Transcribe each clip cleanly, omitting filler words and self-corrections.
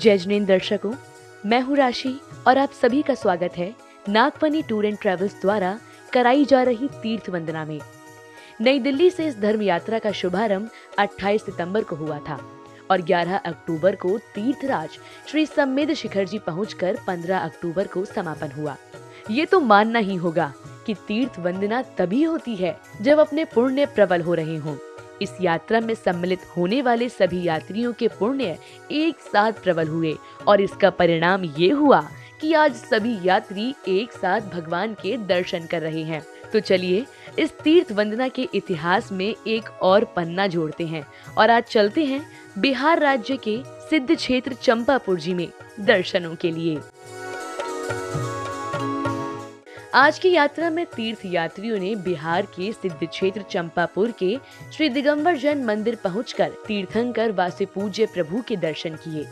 जय जिनेंद्र दर्शकों, मैं हूँ राशि और आप सभी का स्वागत है नागफनी टूर एंड ट्रेवल्स द्वारा कराई जा रही तीर्थ वंदना में। नई दिल्ली से इस धर्म यात्रा का शुभारंभ 28 सितंबर को हुआ था और 11 अक्टूबर को तीर्थराज श्री सम्मेद शिखर जी पहुंचकर 15 अक्टूबर को समापन हुआ। ये तो मानना ही होगा कि तीर्थ वंदना तभी होती है जब अपने पुण्य प्रबल हो रहे हों। इस यात्रा में सम्मिलित होने वाले सभी यात्रियों के पुण्य एक साथ प्रबल हुए और इसका परिणाम ये हुआ कि आज सभी यात्री एक साथ भगवान के दर्शन कर रहे हैं। तो चलिए इस तीर्थ वंदना के इतिहास में एक और पन्ना जोड़ते हैं और आज चलते हैं बिहार राज्य के सिद्ध क्षेत्र चंपापुर जी में दर्शनों के लिए। आज की यात्रा में तीर्थ यात्रियों ने बिहार के सिद्ध क्षेत्र चंपापुर के श्री दिगंबर जैन मंदिर पहुंचकर तीर्थंकर वासे पूज्य प्रभु के दर्शन किए।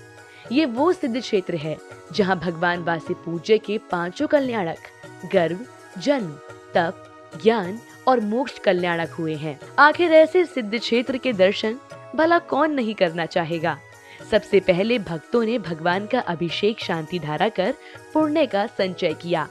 ये वो सिद्ध क्षेत्र है जहां भगवान वासे पूज्य के पांचों कल्याणक गर्भ, जन्म, तप, ज्ञान और मोक्ष कल्याणक हुए हैं। आखिर ऐसे सिद्ध क्षेत्र के दर्शन भला कौन नहीं करना चाहेगा। सबसे पहले भक्तों ने भगवान का अभिषेक शांति धारा कर पुण्य का संचय किया।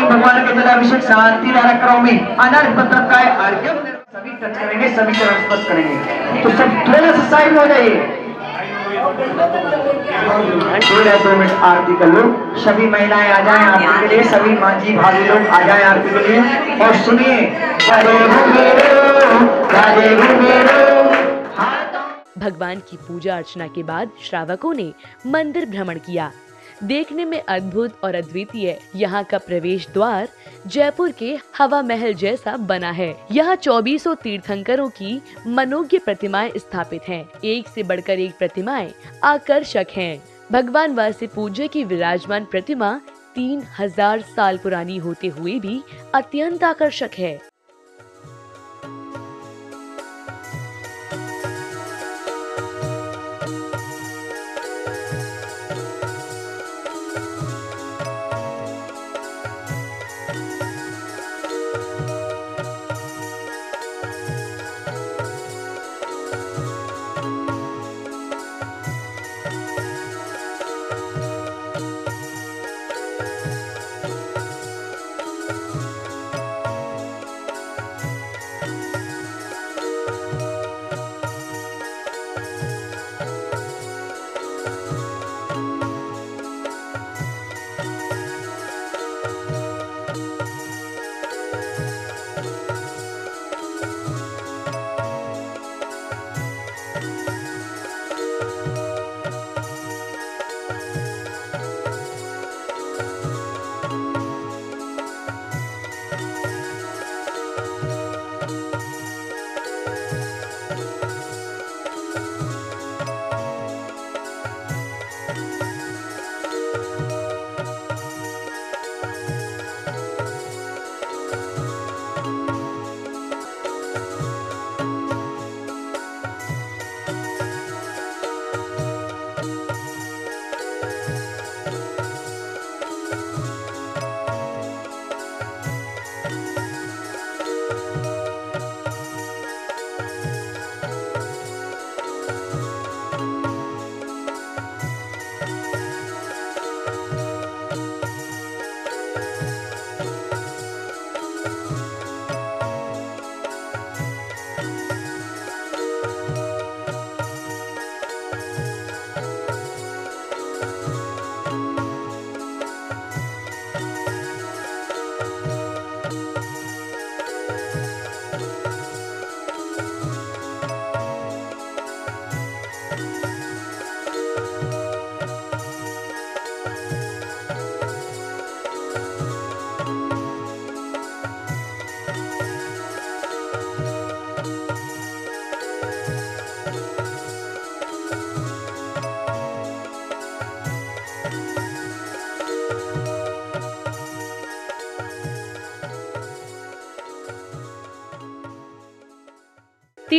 भगवान के अभिषेक शांति धारा करोमि अनर्घ पत्र का अर्घ्य सभी टच करेंगे, सभी चरण स्पर्श करेंगे। तो सब थोड़ा सा साइड हो जाइए। 2 मिनट आरती कर लो। सभी महिलाएं आ जाएं आरती के लिए, सभी माँ जी भाभी लोग आ जाएं आरती के लिए और सुनिए। भगवान की पूजा अर्चना के बाद श्रावकों ने मंदिर भ्रमण किया। देखने में अद्भुत और अद्वितीय यहाँ का प्रवेश द्वार जयपुर के हवा महल जैसा बना है। यहाँ 2400 तीर्थंकरों की मनोज्ञ प्रतिमाएं स्थापित हैं। एक से बढ़कर एक प्रतिमाएं आकर्षक हैं। भगवान वासे पूज्य की विराजमान प्रतिमा 3000 साल पुरानी होते हुए भी अत्यंत आकर्षक है।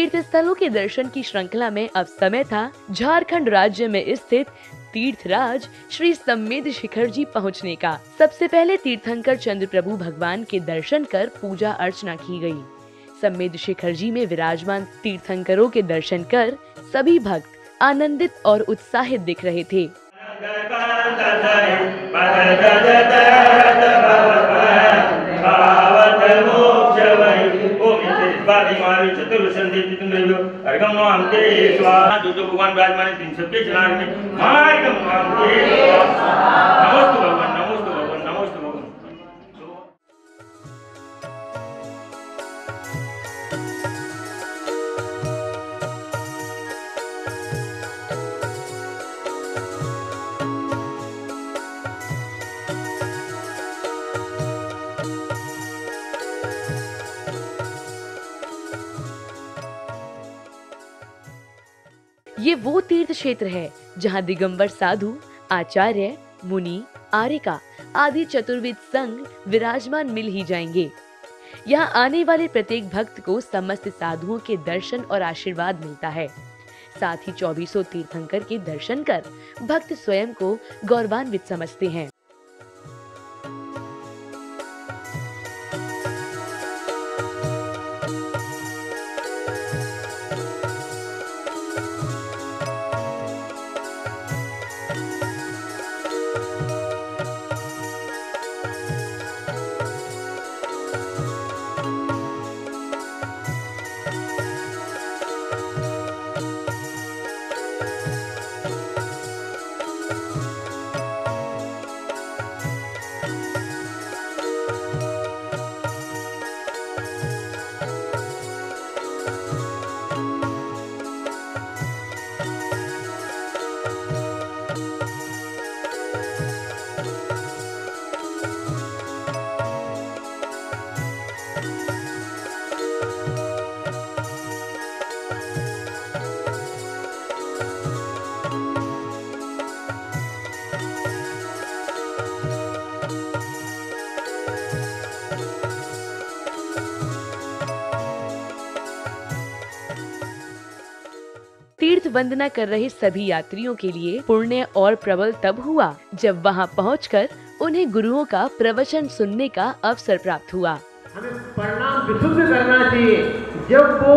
तीर्थ स्थलों के दर्शन की श्रृंखला में अब समय था झारखंड राज्य में स्थित तीर्थराज श्री सम्मेद शिखर जी पहुंचने का। सबसे पहले तीर्थंकर चंद्र प्रभु भगवान के दर्शन कर पूजा अर्चना की गई। सम्मेद शिखर जी में विराजमान तीर्थंकरों के दर्शन कर सभी भक्त आनंदित और उत्साहित दिख रहे थे। जो भगवान विराजमान है सबके चला में नमोस्तु भगवान, नमोस्तु भगवान, नमोस्तु भगवान। ये वो तीर्थ क्षेत्र है जहाँ दिगंबर साधु, आचार्य, मुनि, आर्यका आदि चतुर्विद संघ विराजमान मिल ही जाएंगे। यहाँ आने वाले प्रत्येक भक्त को समस्त साधुओं के दर्शन और आशीर्वाद मिलता है। साथ ही 2400 तीर्थंकर के दर्शन कर भक्त स्वयं को गौरवान्वित समझते हैं। तीर्थ वंदना कर रहे सभी यात्रियों के लिए पुण्य और प्रबल तब हुआ जब वहां पहुंचकर उन्हें गुरुओं का प्रवचन सुनने का अवसर प्राप्त हुआ। हमें परिणाम विशुद्ध करना चाहिए। जब वो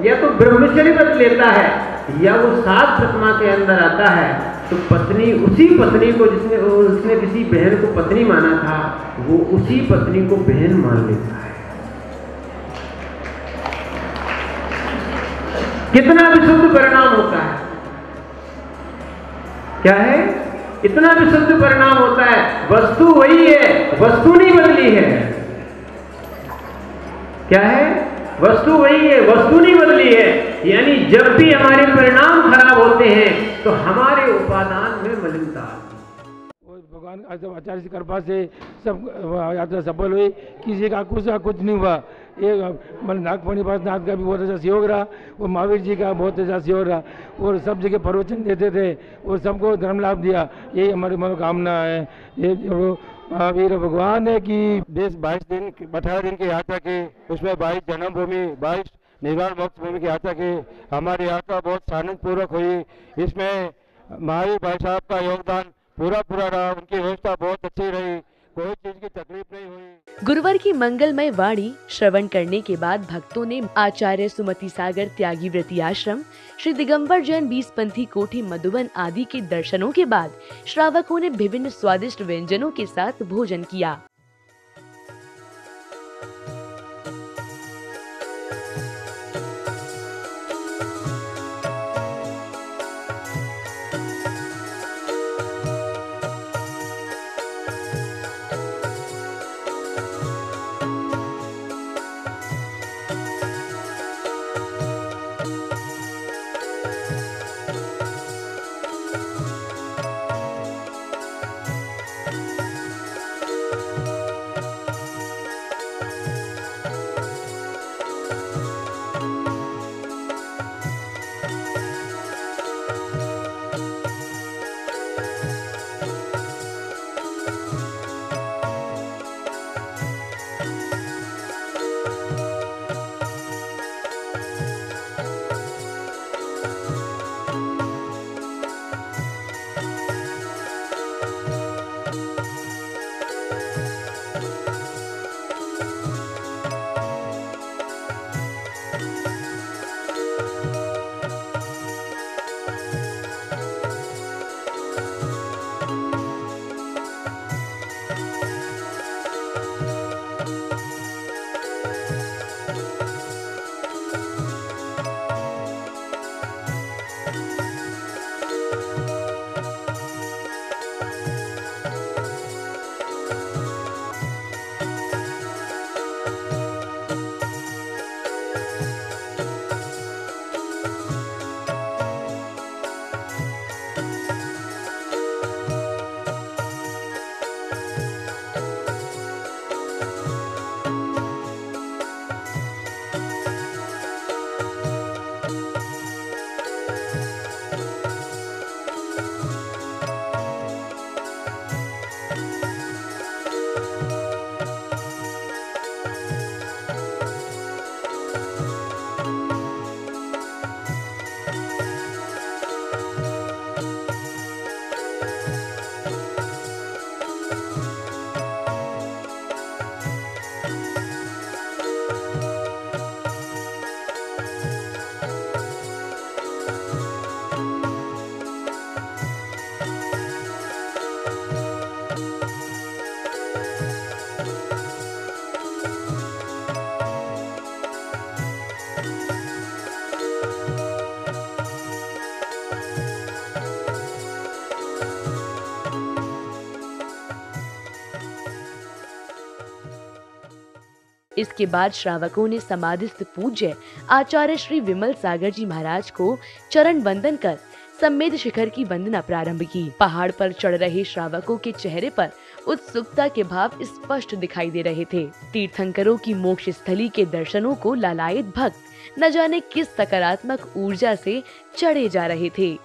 या तो ब्रह्मचर्य व्रत लेता है या वो सात प्रतिमा के अंदर आता है तो पत्नी, उसी पत्नी को उसने किसी बहन को पत्नी माना था, वो उसी पत्नी को बहन मान लेता है। कितना विशुद्ध परिणाम होता है, क्या है, इतना विशुद्ध परिणाम होता है। वस्तु वही है, वस्तु नहीं बदली है। क्या है, वस्तु वही है, वस्तु नहीं बदली है। यानी जब भी हमारे परिणाम खराब होते हैं तो हमारे उपादान में मलिनता। भगवान आचार्य की कृपा से सब यात्रा सफल हुई, किसी का कुछ नहीं हुआ। ये नागफणी नाथ का भी बहुत अच्छा सहयोग रहा, वो महावीर जी का बहुत अच्छा सहयोग रहा, और सब जगह प्रवचन देते थे और सबको धर्म लाभ दिया। यही हमारी मनोकामना है। ये जो महावीर भगवान है कि 18 दिन की यात्रा की, उसमें 22 जन्मभूमि, 22 निर्वाण मोक्ष भूमि की यात्रा की। हमारी यात्रा बहुत आनंदपूर्वक हुई। इसमें महावीर भाई साहब का योगदान पूरा रहा, उनकी व्यवस्था बहुत अच्छी रही, कोई चीज की तकलीफ नहीं हुई। गुरुवार की मंगलमय वाणी श्रवण करने के बाद भक्तों ने आचार्य सुमति सागर त्यागी व्रती आश्रम, श्री दिगंबर जैन 20 पंथी कोठी मधुबन आदि के दर्शनों के बाद श्रावकों ने विभिन्न स्वादिष्ट व्यंजनों के साथ भोजन किया। इसके बाद श्रावकों ने समाधिस्थ पूज्य आचार्य श्री विमल सागर जी महाराज को चरण वंदन कर सम्मेद शिखर की वंदना प्रारंभ की। पहाड़ पर चढ़ रहे श्रावकों के चेहरे पर उत्सुकता के भाव स्पष्ट दिखाई दे रहे थे। तीर्थंकरों की मोक्ष स्थली के दर्शनों को लालायित भक्त न जाने किस सकारात्मक ऊर्जा से चढ़े जा रहे थे।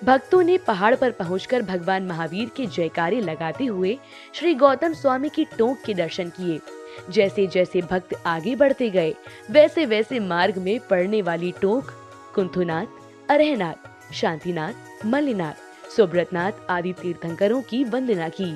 भक्तों ने पहाड़ पर पहुंचकर भगवान महावीर के जयकारे लगाते हुए श्री गौतम स्वामी की टोंक के दर्शन किए। जैसे जैसे भक्त आगे बढ़ते गए वैसे वैसे मार्ग में पड़ने वाली टोंक कुंथुनाथ, अरहनाथ, शांतिनाथ, मल्लिनाथ, सुब्रतनाथ आदि तीर्थंकरों की वंदना की।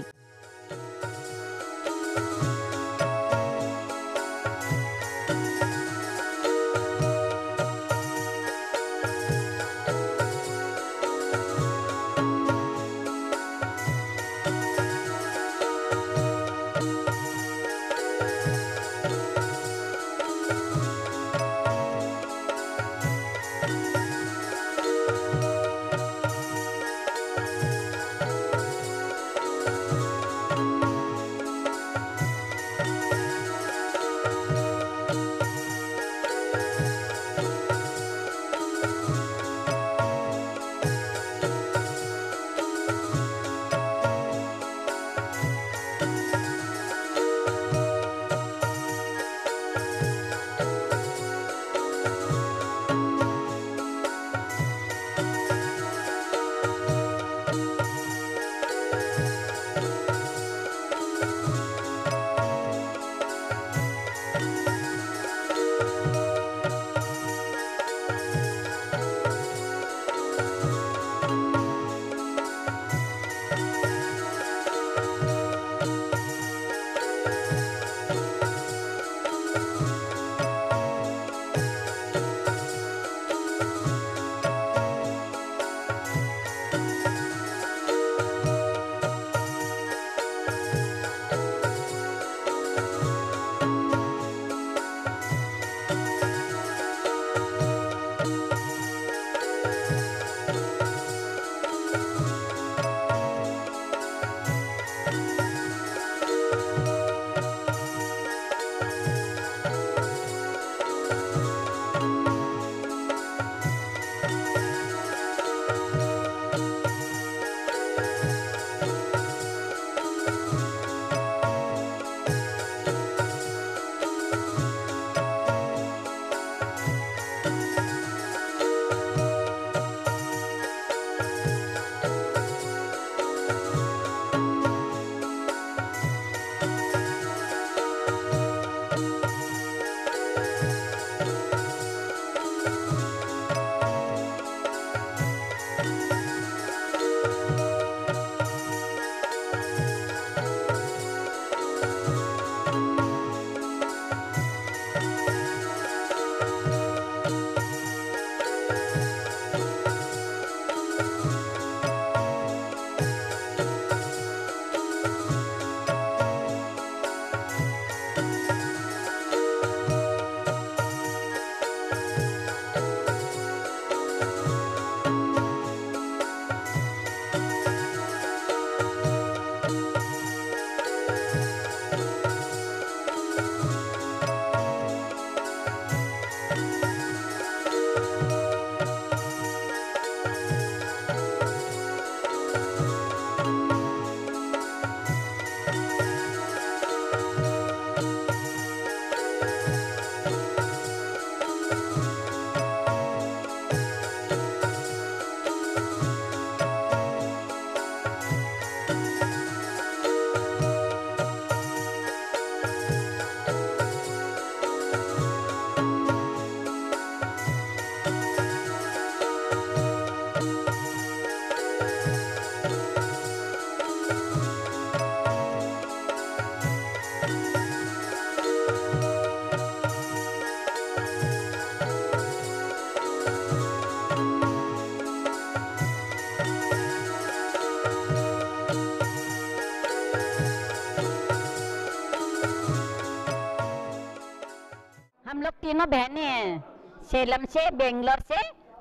हम लोग तीनों बहनें हैं, सेलम से, बेंगलोर से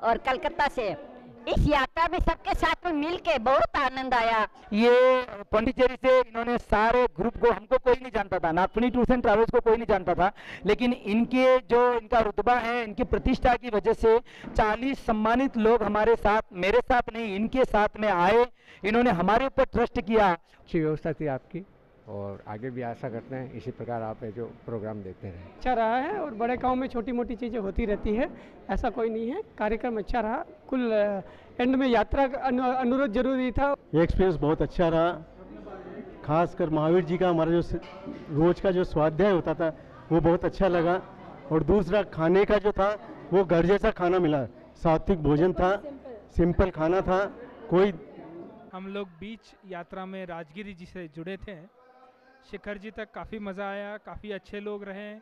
और कलकत्ता से। इस यात्रा में सबके साथ में मिल के बहुत आनंद आया। ये पौंडीचेरी से इन्होंने सारे ग्रुप को, हमको कोई नहीं जानता था, नागफनी टूर्स एंड ट्रैवल्स को कोई नहीं जानता था, लेकिन इनका रुतबा है, इनकी प्रतिष्ठा की वजह से 40 सम्मानित लोग हमारे साथ, मेरे साथ नहीं इनके साथ में आए। इन्होंने हमारे ऊपर ट्रस्ट किया। अच्छी व्यवस्था थी आपकी और आगे भी आशा करते हैं इसी प्रकार आप जो प्रोग्राम देते रहें। अच्छा रहा है और बड़े गांव में छोटी मोटी चीज़ें होती रहती है, ऐसा कोई नहीं है। कार्यक्रम अच्छा रहा। कुल एंड में यात्रा का अनुरोध जरूरी था। ये एक्सपीरियंस बहुत अच्छा रहा। खासकर महावीर जी का हमारा जो रोज का जो स्वाध्याय होता था वो बहुत अच्छा लगा। और दूसरा खाने का जो था वो घर जैसा खाना मिला, सात्विक भोजन था, सिंपल खाना था। कोई हम लोग बीच यात्रा में राजगिरी जी से जुड़े थे, शिखर जी तक काफ़ी मज़ा आया, काफ़ी अच्छे लोग रहे,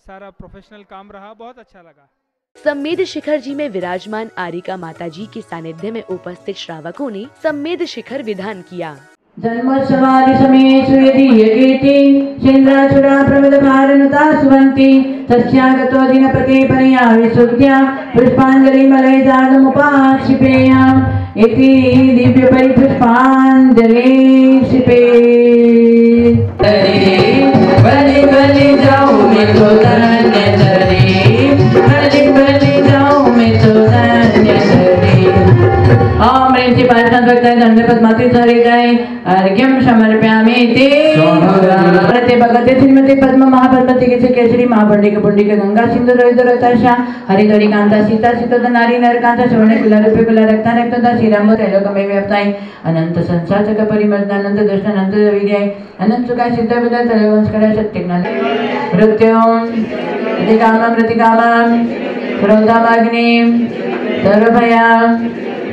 सारा प्रोफेशनल काम रहा, बहुत अच्छा लगा। सम्मेद शिखर जी में विराजमान आरिका माता जी के सानिध्य में उपस्थित श्रावकों ने सम्मेद शिखर विधान किया। जन्मोत्सवादि समेषु यदि यकीर्ति चन्द्रासुरा प्रमदभारनुता सुवन्ति तस्यागतो दिनप्रतिपनया विसुद्ध्या पुष्पाञ्जलिमलयजातमुपाक्षिपेयम् इति दिव्यपरिपुष्पाञ्जलि क्षिपेत्। बलि बलि जाऊं मैं तो धन्य धरे, बलि बलि जाऊं मैं तो धन्य धरे। ओम ऋषि पार्षद भक्त दंडपद माते धरे जाए अर्घ्यम समर्पयामि ते प्रति भगवते श्रीमती पद्म महापद्मति के केसरी महापंडित पुंडिक गंगा सिंधु रोहित रोताशा हरिद्वारी कांता सीता सीतोद नारी नरकांता श्रवण कुला रूपे कुला रक्ता रक्तदा श्रीराम त्रैलोकमय व्याप्ताय अनंत संसार का परिमर्दन अनंत दर्शन अनंत विद्याय अनंत सुखाय सिद्ध विद्या त्रयवंशकरा सत्यज्ञान मृत्युम प्रतिकामम प्रतिकामम क्रोधामाग्निम सर्वभयम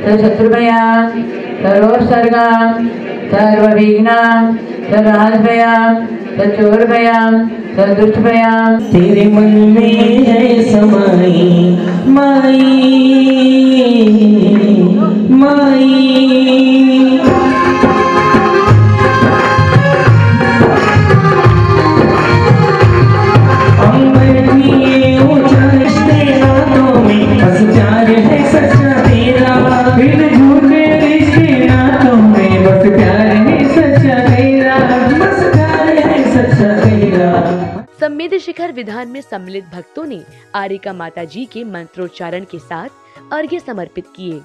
सर्वशत्रुभयम सर्वोत्सर्गम सर्वविघ्नम सर्वहासभयम सर्वचोरभयम सर्वदुष्टभयम। तेरे मन में है समाई माई माई। सम्मेद शिखर विधान में सम्मिलित भक्तों ने आरिका माता जी के मंत्रोच्चारण के साथ अर्घ्य समर्पित किए।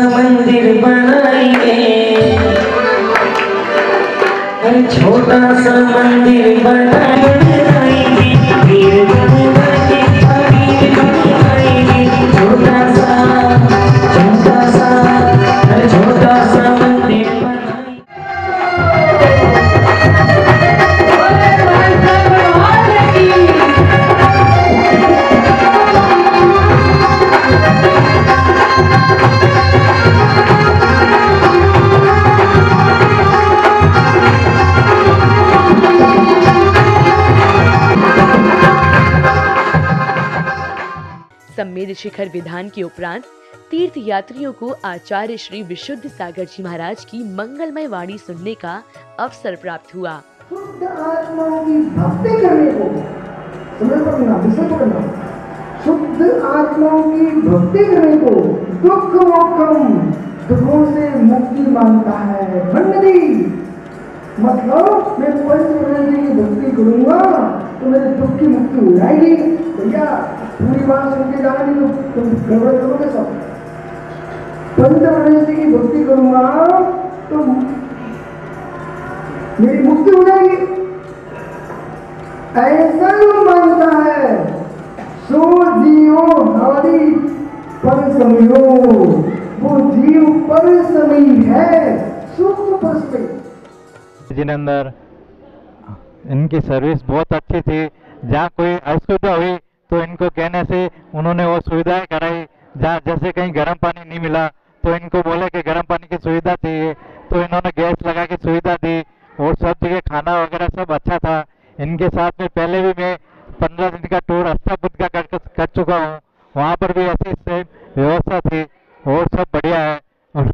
मंदिर बनाएंगे, छोटा सा मंदिर बनाएंगे, छोटा सा मंदिर बनाएंगे। सम्मेद शिखर विधान के उपरांत तीर्थ यात्रियों को आचार्य श्री विशुद्ध सागर जी महाराज की मंगलमय वाणी सुनने का अवसर प्राप्त हुआ। शुद्ध आत्माओं की भक्ति करने को समय पकड़ना, विषय पकड़ना, शुद्ध आत्माओं की भक्ति करने को दुख मोक्षम, दुखों से मुक्ति मांगता है। बंदी मतलब मैं पंचप्रदेश की भक्ति करूंगा तो मेरे दुख की मुक्ति हो जाएगी। भैया पूरी बात सुन के जाना नहीं तो तुम गड़बड़ करोगे सब। पंचप्रदेश की भक्ति करूंगा तो मेरी मुक्ति हो जाएगी, ऐसा जो मानता है सो जियो हमारी पर समयो, वो जीव पर समय है, सूक्ष्म पर समय। जिनेंद्र इनकी सर्विस बहुत अच्छी थी। जहाँ कोई असुविधा हुई तो इनको कहने से उन्होंने वो सुविधाएं कराई। जहाँ जैसे कहीं गर्म पानी नहीं मिला तो इनको बोले कि गर्म पानी की सुविधा चाहिए तो इन्होंने गैस लगा के सुविधा दी और सब जगह खाना वगैरह सब अच्छा था। इनके साथ में पहले भी मैं 15 दिन का टूर अष्टापुट का कर चुका हूँ, वहाँ पर भी ऐसी सेम व्यवस्था थी और सब बढ़िया है और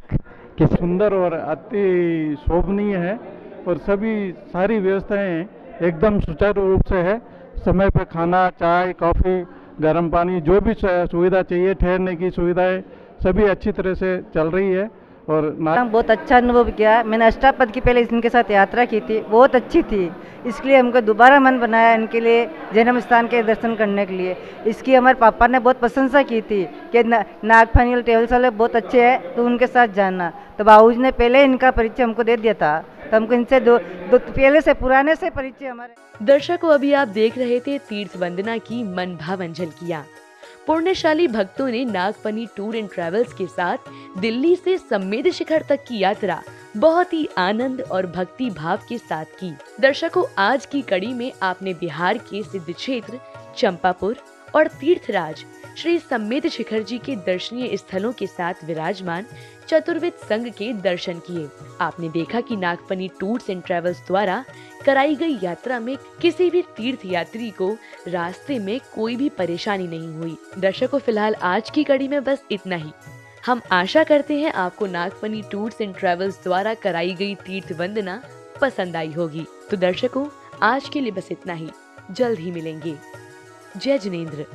सुंदर और अति शोभनीय है और सभी सारी व्यवस्थाएं एकदम सुचारू रूप से है। समय पर खाना, चाय, कॉफ़ी, गर्म पानी, जो भी सुविधा चाहिए, ठहरने की सुविधाएं सभी अच्छी तरह से चल रही है। और बहुत अच्छा अनुभव किया। मैंने अष्टापद की पहले इनके साथ यात्रा की थी, बहुत अच्छी थी। इसलिए हमको दोबारा मन बनाया इनके लिए जन्म स्थान के दर्शन करने के लिए। इसकी हमारे पापा ने बहुत प्रशंसा की थी कि नागफनी ट्रेवल्स वाले बहुत अच्छे हैं तो उनके साथ जाना। तो बाबूजी ने पहले इनका परिचय हमको दे दिया था, तो हमको इनसे दो पहले से पुराने से परिचय हमारे। दर्शकों, अभी आप देख रहे थे तीर्थ वंदना की मन भावन झलकियां। पुण्यशाली भक्तों ने नागफनी टूर एंड ट्रेवल्स के साथ दिल्ली से सम्मेद शिखर तक की यात्रा बहुत ही आनंद और भक्ति भाव के साथ की। दर्शकों, आज की कड़ी में आपने बिहार के सिद्ध क्षेत्र चंपापुर और तीर्थराज श्री सम्मेद शिखर जी के दर्शनीय स्थलों के साथ विराजमान चतुर्वेद संघ के दर्शन किए। आपने देखा कि नागफनी टूर्स एंड ट्रेवल्स द्वारा कराई गई यात्रा में किसी भी तीर्थ यात्री को रास्ते में कोई भी परेशानी नहीं हुई। दर्शकों, फिलहाल आज की कड़ी में बस इतना ही। हम आशा करते हैं आपको नागफनी टूर्स एंड ट्रेवल्स द्वारा कराई गई तीर्थ वंदना पसंद आई होगी। तो दर्शकों, आज के लिए बस इतना ही। जल्द ही मिलेंगे। जय जिनेंद्र।